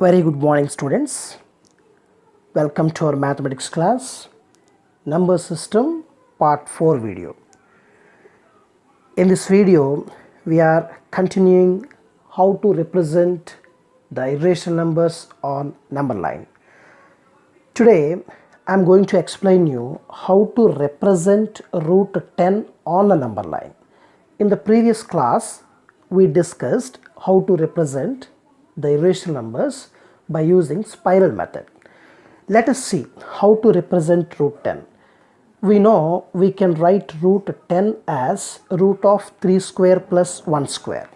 Very good morning, students. Welcome to our mathematics class, number system part 4 video. In this video, we are continuing how to represent the irrational numbers on number line. Today, I am going to explain you how to represent root 10 on a number line. In the previous class, we discussed how to represent the irrational numbers by using spiral method. Let us see how to represent root 10. We know we can write root 10 as root of 3 square plus 1 square.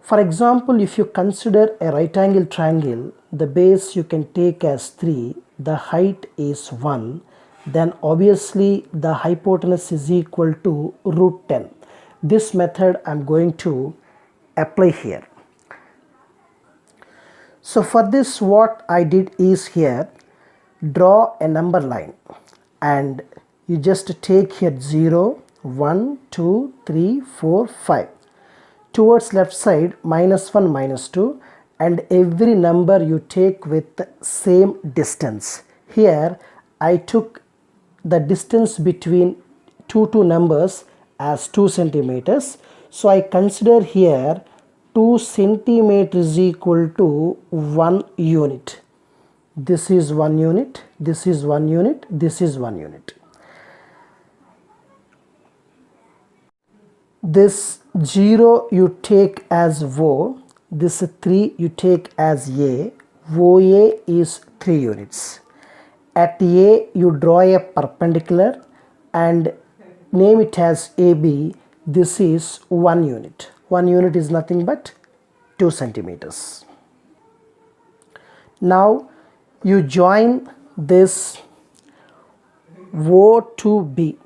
For example, if you consider a right angle triangle, the base you can take as 3, the height is 1, then obviously the hypotenuse is equal to root 10. This method I am going to apply here. So for this, what I did is here, draw a number line and you just take here 0, 1, 2, 3, 4, 5. Towards left side minus 1, minus 2, and every number you take with same distance. Here I took the distance between two numbers as 2 centimeters. So I consider here 2 centimeters is equal to 1 unit. This is 1 unit, this is 1 unit, this is 1 unit. This 0 you take as O, this 3 you take as A, OA is 3 units. At A you draw a perpendicular and name it as AB, this is 1 unit. 1 unit is nothing but 2 centimeters. Now you join this O to B.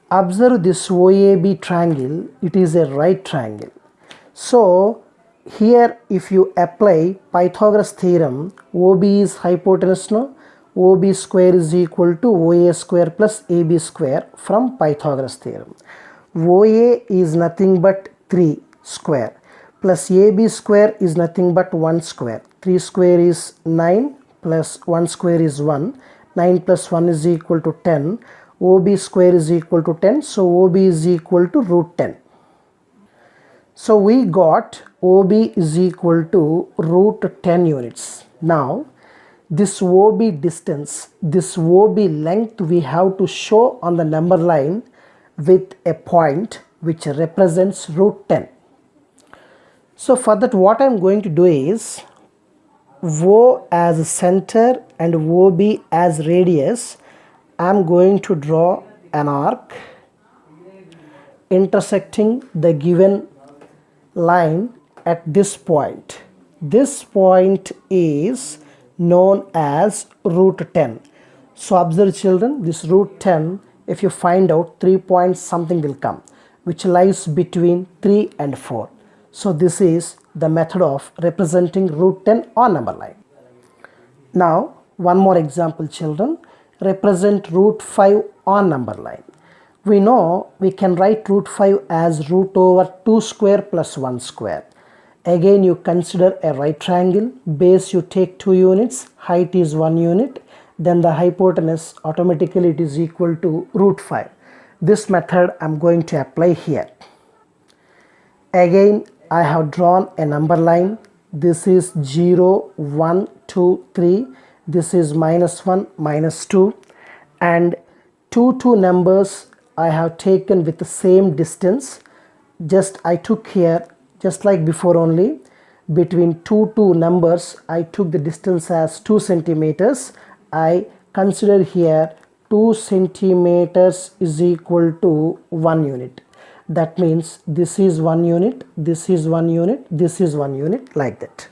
Observe this OAB triangle, it is a right triangle. So here if you apply Pythagoras theorem, OB is hypotenuse, no? OB square is equal to OA square plus AB square from Pythagoras theorem. OA is nothing but 3 square plus AB square is nothing but 1 square. 3 square is 9 plus 1 square is 1. 9 plus 1 is equal to 10. OB square is equal to 10. So OB is equal to root 10. So we got OB is equal to root 10 units. Now this OB distance, this OB length we have to show on the number line with a point which represents root 10. So for that, what I am going to do is O as center and OB as radius. I am going to draw an arc intersecting the given line at this point. This point is known as root 10. So observe children, this root 10, if you find out 3 points something will come which lies between 3 and 4. So this is the method of representing root 10 on number line. Now one more example children, represent root 5 on number line. We know we can write root 5 as root over 2 square plus 1 square. Again you consider a right triangle, base you take 2 units, height is 1 unit, then the hypotenuse automatically it is equal to root 5. This method I am going to apply here. Again I have drawn a number line. This is 0, 1, 2, 3. This is minus 1, minus 2. And two numbers I have taken with the same distance. Just I took here, just like before only, between two numbers I took the distance as 2 centimeters. I consider here 2 centimeters is equal to 1 unit. That means this is 1 unit, this is 1 unit, this is 1 unit, like that.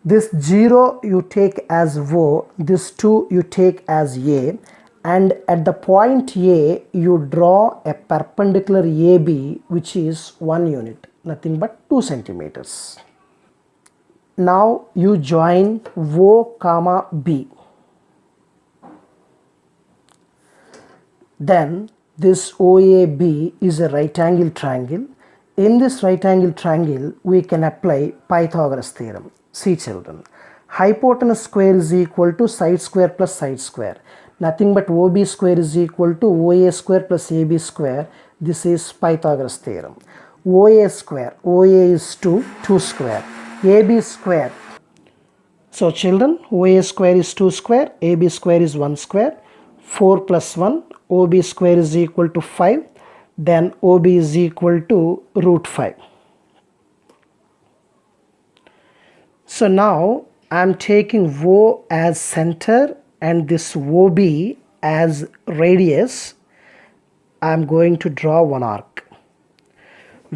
This 0 you take as O, this 2 you take as A, and at the point A you draw a perpendicular AB which is 1 unit, nothing but 2 centimeters. Now you join O comma B. Then this OAB is a right angle triangle. In this right angle triangle, we can apply Pythagoras theorem. See children, hypotenuse square is equal to side square plus side square. Nothing but OB square is equal to OA square plus AB square. This is Pythagoras theorem. OA square, OA is 2, 2 square. AB square. So children, OA square is 2 square, AB square is 1 square. 4 plus 1, OB square is equal to 5. Then OB is equal to root 5. So now I am taking O as center and this OB as radius. I am going to draw one arc.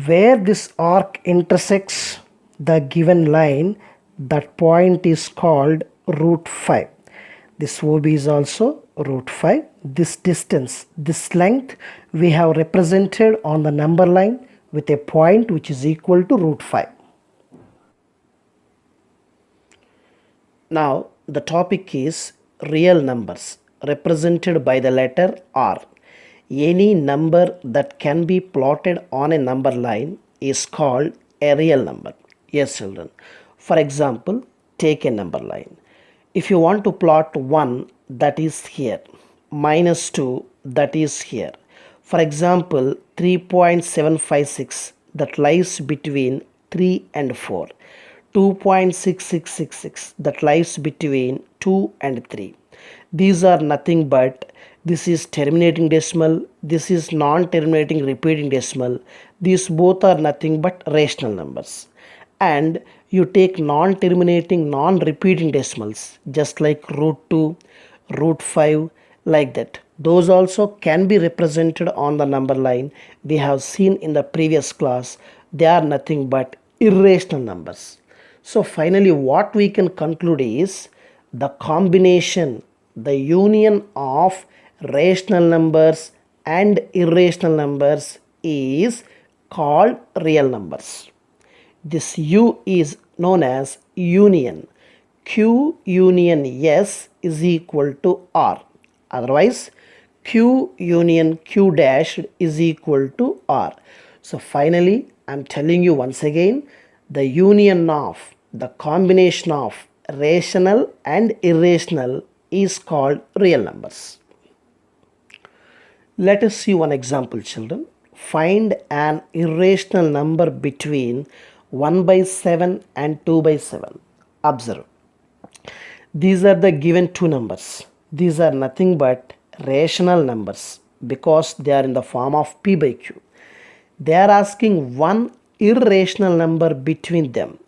Where this arc intersects the given line, that point is called root 5. This OB is also root 5. This distance, this length, we have represented on the number line with a point which is equal to root 5. Now the topic is real numbers represented by the letter R. Any number that can be plotted on a number line is called a real number. Yes children. For example, take a number line. If you want to plot 1, that is here, minus 2, that is here. For example, 3.756, that lies between 3 and 4. 2.6666, that lies between 2 and 3. These are nothing but, this is terminating decimal, this is non-terminating repeating decimal. These both are nothing but rational numbers. And you take non-terminating, non-repeating decimals just like root 2, root 5, like that. Those also can be represented on the number line. We have seen in the previous class, they are nothing but irrational numbers. So finally what we can conclude is the combination, the union of rational numbers and irrational numbers is called real numbers. This U is known as union. Q union S is equal to R. Otherwise, Q union Q dash is equal to R. So finally, I am telling you once again, the union of, the combination of rational and irrational is called real numbers. Let us see one example children. Find an irrational number between 1 by 7 and 2 by 7. Observe. These are the given two numbers. These are nothing but rational numbers because they are in the form of P by Q. They are asking one irrational number between them.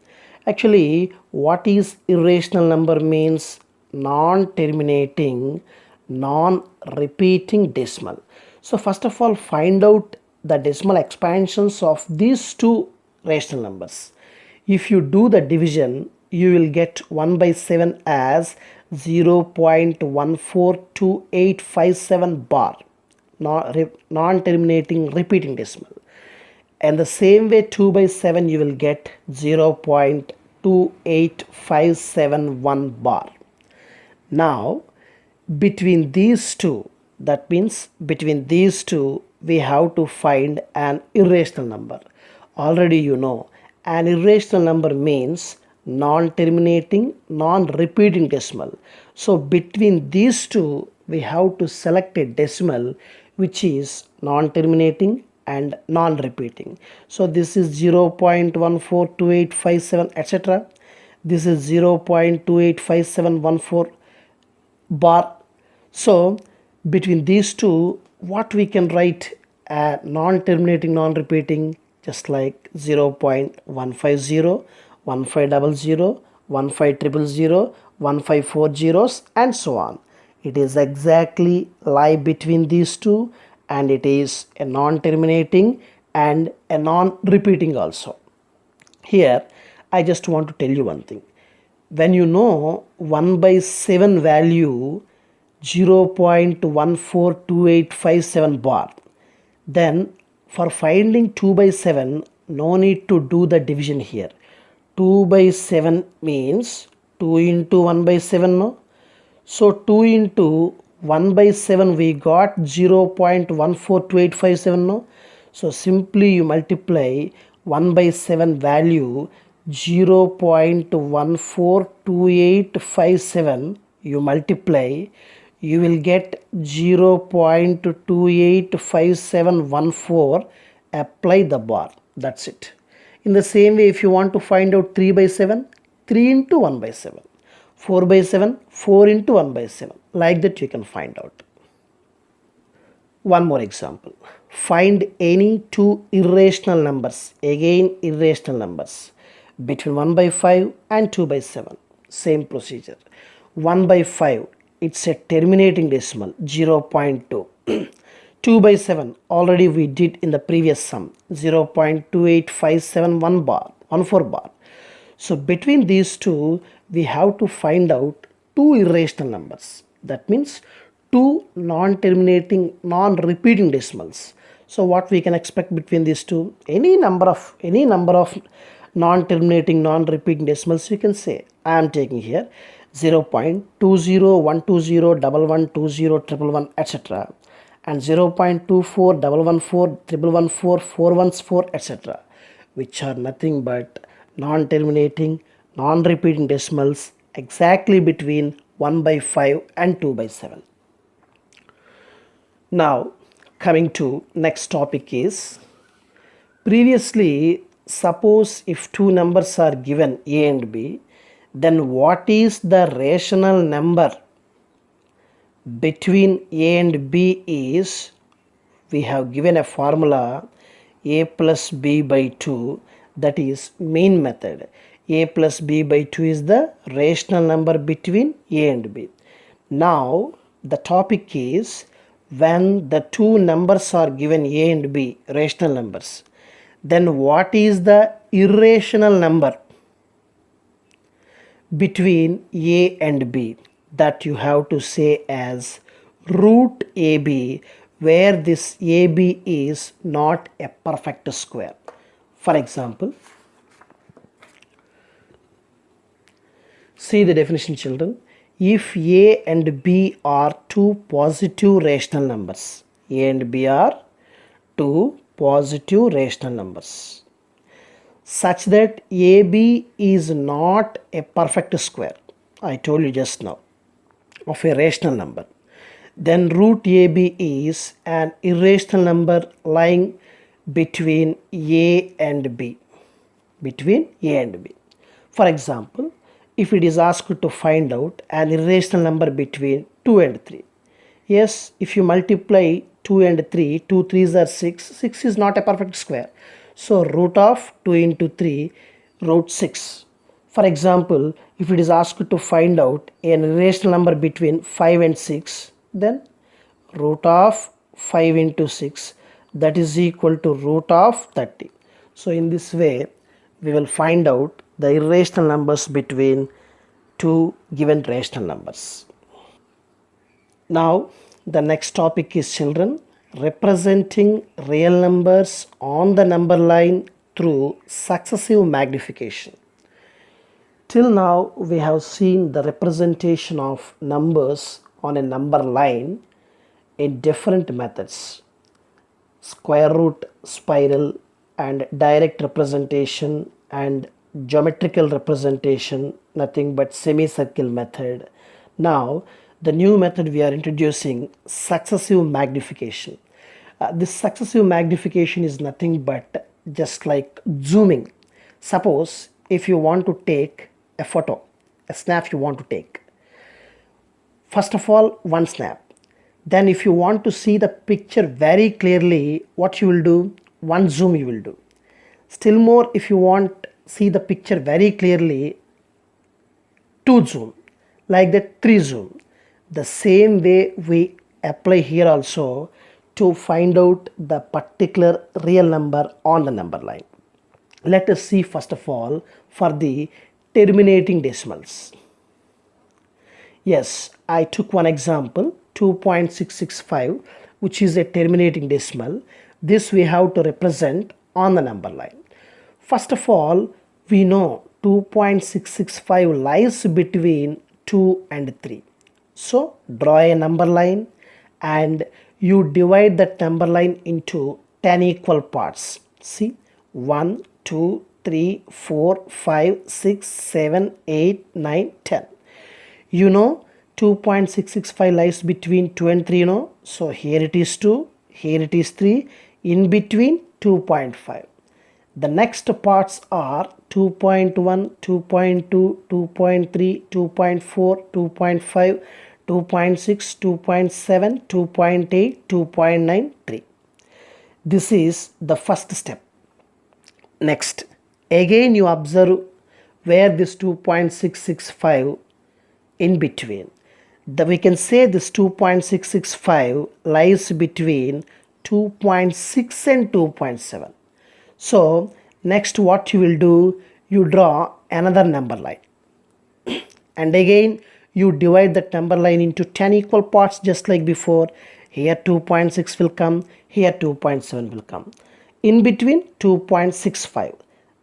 Actually, what is irrational number means? Non-terminating, non-repeating decimal. So first of all, find out the decimal expansions of these two rational numbers. If you do the division, you will get 1 by 7 as 0.142857 bar, non-terminating repeating decimal. And the same way 2 by 7 you will get 0.28571 bar. Now between these two, that means between these two we have to find an irrational number. Already you know, an irrational number means non-terminating, non-repeating decimal. So between these two we have to select a decimal which is non-terminating and non-repeating. So this is 0.142857 etc. This is 0.285714 bar. So between these two, what we can write? Non-terminating, non-repeating, just like 0.150, 1500, 15000, 1540 and so on. It is exactly lie between these two, and it is a non-terminating and a non-repeating also. Here I just want to tell you one thing. When you know 1 by 7 value 0.142857 bar, then for finding 2 by 7 no need to do the division here. 2 by 7 means 2 into 1 by 7 no. So 2 into 1 by 7 we got 0.142857 no. So simply you multiply 1 by 7 value 0.142857, you multiply, you will get 0.285714. Apply the bar. That's it. In the same way, if you want to find out 3 by 7, 3 into 1 by 7. 4 by 7, 4 into 1 by 7. Like that you can find out. One more example. Find any two irrational numbers, again irrational numbers, between 1 by 5 and 2 by 7. Same procedure. 1 by 5, it's a terminating decimal, 0.2. 2 by 7, already we did in the previous sum, 0.28571 bar, 14 bar. So between these two, we have to find out two irrational numbers. That means two non-terminating, non-repeating decimals. So what we can expect between these two? Any number of non-terminating, non-repeating decimals you can say. I am taking here 0.2012011201111, etc. and 0.24114114 etc., which are nothing but non-terminating, non-repeating decimals exactly between 1 by 5 and 2 by 7. Now coming to next topic is, previously suppose if two numbers are given A and B, then what is the rational number between A and B is, we have given a formula A plus B by 2, that is main method. A plus B by 2 is the rational number between A and B. Now the topic is, when the two numbers are given A and B, rational numbers, then what is the irrational number between A and B? That you have to say as root AB, where this AB is not a perfect square. For example, see the definition, children. If A and B are two positive rational numbers, A and B are two positive rational numbers, such that AB is not a perfect square, I told you just now, of a rational number, then root AB is an irrational number lying between A and B. Between A and B. For example, if it is asked to find out an irrational number between 2 and 3. Yes, if you multiply 2 and 3, 2 3s are 6. 6 is not a perfect square. So root of 2 into 3, root 6. For example, if it is asked to find out an irrational number between 5 and 6, then root of 5 into 6, that is equal to root of 30. So in this way, we will find out the irrational numbers between two given rational numbers. Now the next topic is, children, representing real numbers on the number line through successive magnification. Till now we have seen the representation of numbers on a number line in different methods: square root, spiral, and direct representation, and geometrical representation, nothing but semicircle method. Now the new method we are introducing, successive magnification. This successive magnification is nothing but just like zooming. Suppose if you want to take a photo, a snap you want to take, first of all one snap, then if you want to see the picture very clearly, what you will do? One zoom you will do. Still more, if you want see the picture very clearly, 2 zoom, like that 3 zoom. The same way we apply here also to find out the particular real number on the number line. Let us see first of all for the terminating decimals. Yes, I took one example, 2.665, which is a terminating decimal. This we have to represent on the number line. First of all, we know 2.665 lies between 2 and 3. So draw a number line and you divide that number line into 10 equal parts. See, 1, 2, 3, 4, 5, 6, 7, 8, 9, 10. You know 2.665 lies between 2 and 3, you know. So here it is 2, here it is 3, in between 2.5. The next parts are 2.1, 2.2, 2.3, 2.4, 2.5, 2.6, 2.7, 2.8, 2.9, 3. This is the first step. Next, again you observe where this 2.665 in between. We can say this 2.665 lies between 2.6 and 2.7. So next what you will do, you draw another number line and again you divide that number line into 10 equal parts just like before. Here 2.6 will come, here 2.7 will come. In between 2.65.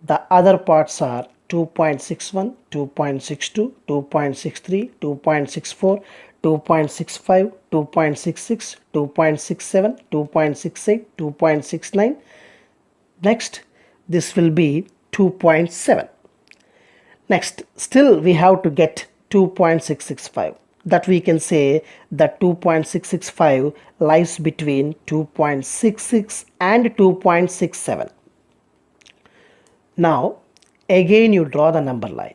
The other parts are 2.61, 2.62, 2.63, 2.64, 2.65, 2.66, 2.67, 2.68, 2.69. Next, this will be 2.7. Next, still we have to get 2.665. That we can say that 2.665 lies between 2.66 and 2.67. Now, again you draw the number line.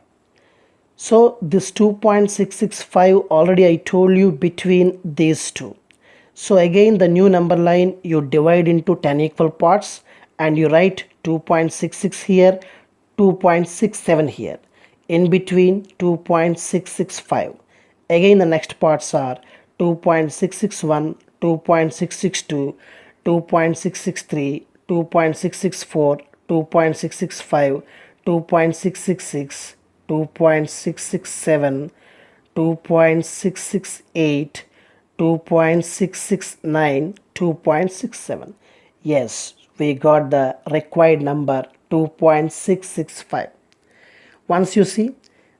So this 2.665 already I told you between these two. So again the new number line you divide into 10 equal parts and you write 2.66 here, 2.67 here, in between 2.665. Again the next parts are 2.661, 2.662, 2.663, 2.664, 2.665, 2.666, 2.667, 2.668, 2.669, 2.67. Yes, we got the required number 2.665. Once you see,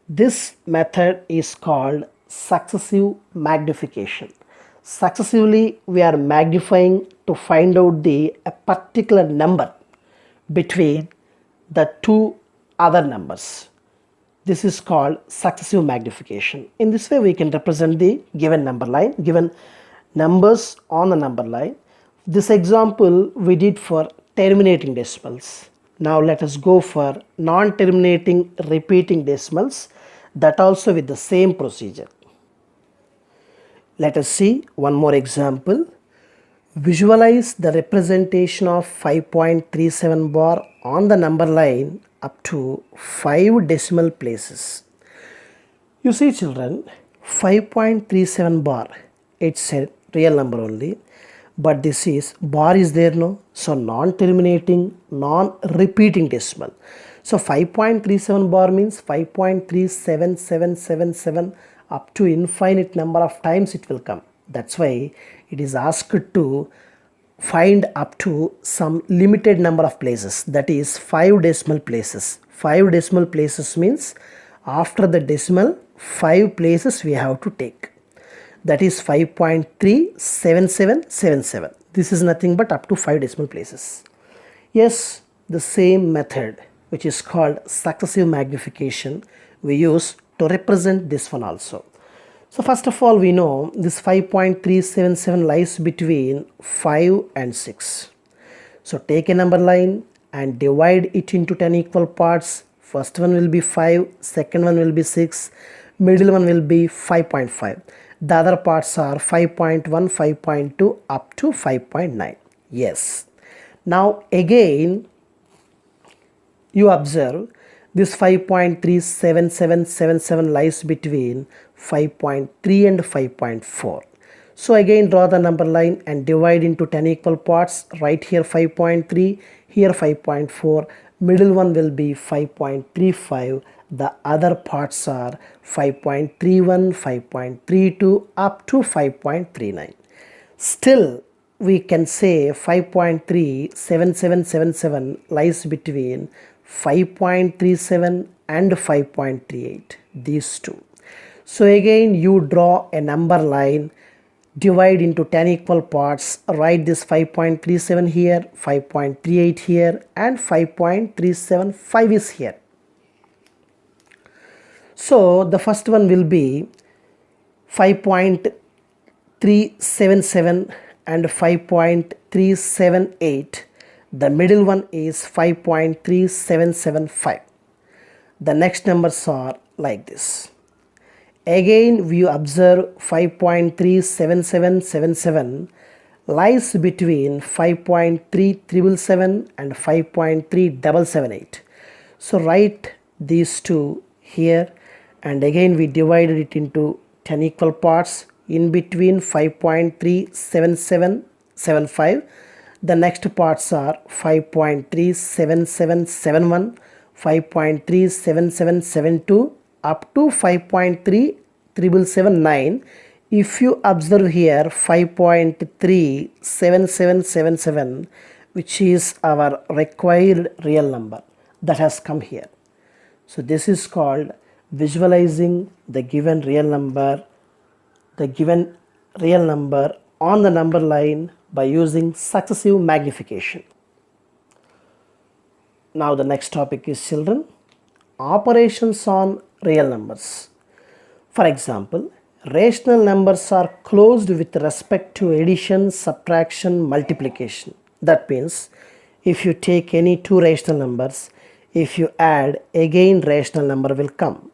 this method is called successive magnification. Successively we are magnifying to find out a particular number between the two other numbers. This is called successive magnification. In this way we can represent the given number line, given numbers on the number line. This example we did for terminating decimals. Now let us go for non-terminating repeating decimals, that also with the same procedure. Let us see one more example. Visualize the representation of 5.37 bar on the number line up to 5 decimal places. You see children, 5.37 bar, it's a real number only, but this is bar is there, no? So non-terminating, non-repeating decimal. So 5.37 bar means 5.37777 up to infinite number of times it will come. That's why it is asked to find up to some limited number of places, that is 5 decimal places. 5 decimal places means after the decimal 5 places we have to take. That is 5.37777. This is nothing but up to 5 decimal places. Yes, the same method which is called successive magnification we use to represent this one also. So first of all we know this 5.377 lies between 5 and 6. So take a number line and divide it into 10 equal parts. First one will be 5, second one will be 6, middle one will be 5.5. The other parts are 5.1, 5.2 up to 5.9. Yes. Now again you observe this 5.37777 lies between 5.3 and 5.4. So again draw the number line and divide into 10 equal parts. Right here 5.3, here 5.4, middle one will be 5.35. The other parts are 5.31, 5.32 up to 5.39. Still we can say 5.37777 lies between 5.37 and 5.38, these two. So again you draw a number line divide into 10 equal parts. Write this 5.37 here, 5.38 here, and 5.375 is here. So the first one will be 5.377 and 5.378. The middle one is 5.3775. The next numbers are like this. Again we observe 5.37777 lies between 5.3777 and 5.3778. So write these two here, and again we divided it into 10 equal parts. In between 5.37775, the next parts are 5.37771, 5.37772 up to 5.37779. If you observe here 5.37777, which is our required real number, that has come here. So this is called visualizing the given real number on the number line by using successive magnification. Now the next topic is, children, operations on real numbers. For example, rational numbers are closed with respect to addition, subtraction, multiplication. That means if you take any two rational numbers, if you add, again rational number will come.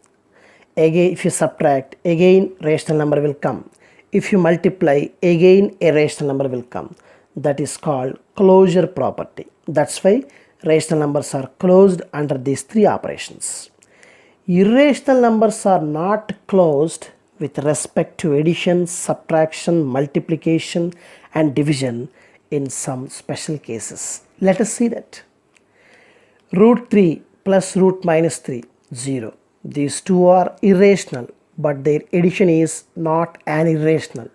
Again, if you subtract, again rational number will come. If you multiply, again a rational number will come. That is called closure property. That's why rational numbers are closed under these three operations. Irrational numbers are not closed with respect to addition, subtraction, multiplication and division in some special cases. Let us see that. Root 3 plus root minus 3, 0. These two are irrational, but their addition is not an irrational.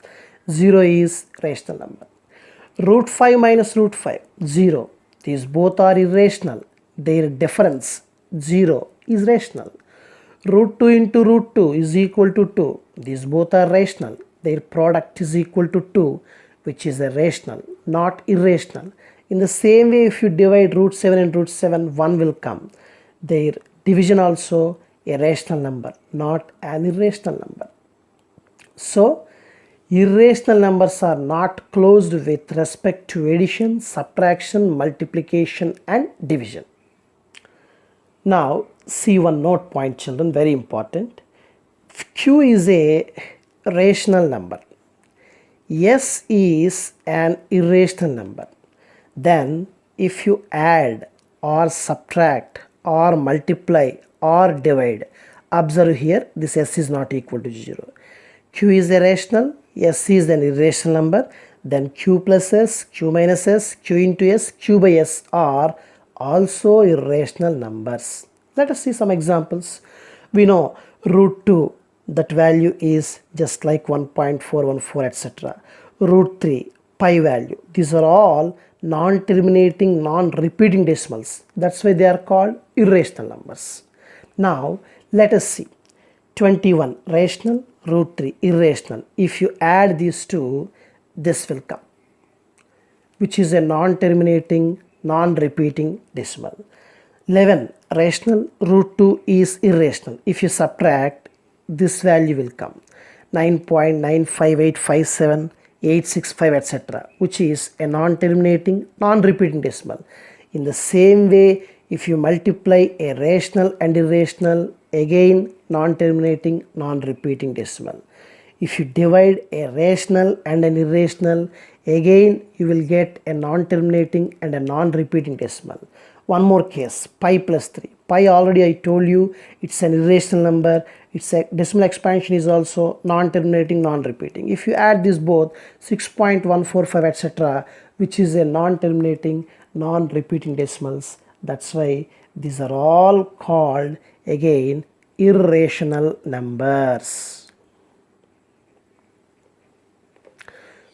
0 is rational number. Root 5 minus root 5, 0. These both are irrational. Their difference, 0, is rational. Root 2 into root 2 is equal to 2. These both are rational. Their product is equal to 2, which is a rational, not irrational. In the same way, if you divide root 7 and root 7, 1 will come. Their division also a rational number, not an irrational number. So, irrational numbers are not closed with respect to addition, subtraction, multiplication and division. Now, see one note point, children, very important. Q is a rational number. S is an irrational number. Then, if you add or subtract or multiply or divide, observe here this S is not equal to 0. Q is a rational, S is an irrational number, then Q plus S, Q minus S, Q into S, Q by S are also irrational numbers. Let us see some examples. We know root 2, that value is just like 1.414, etc. Root 3, pi value. These are all non-terminating, non-repeating decimals. That's why they are called irrational numbers. Now, let us see. 21 rational, root 3 irrational. If you add these two, this will come, which is a non-terminating, non-repeating decimal. 11 rational, root 2 is irrational. If you subtract, this value will come. 9.95857865, etc., which is a non-terminating, non-repeating decimal. In the same way, if you multiply a rational and irrational, again non-terminating, non-repeating decimal. If you divide a rational and an irrational, again you will get a non-terminating and a non-repeating decimal. One more case, pi plus 3. Pi already I told you it's an irrational number. Its a decimal expansion is also non-terminating, non-repeating. If you add this both, 6.145, etc., which is a non-terminating, non-repeating decimals. That's why these are all called again irrational numbers.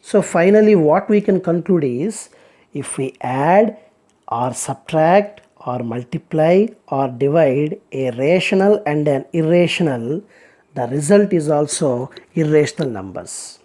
So finally what we can conclude is, if we add or subtract or multiply or divide a rational and an irrational, the result is also irrational numbers.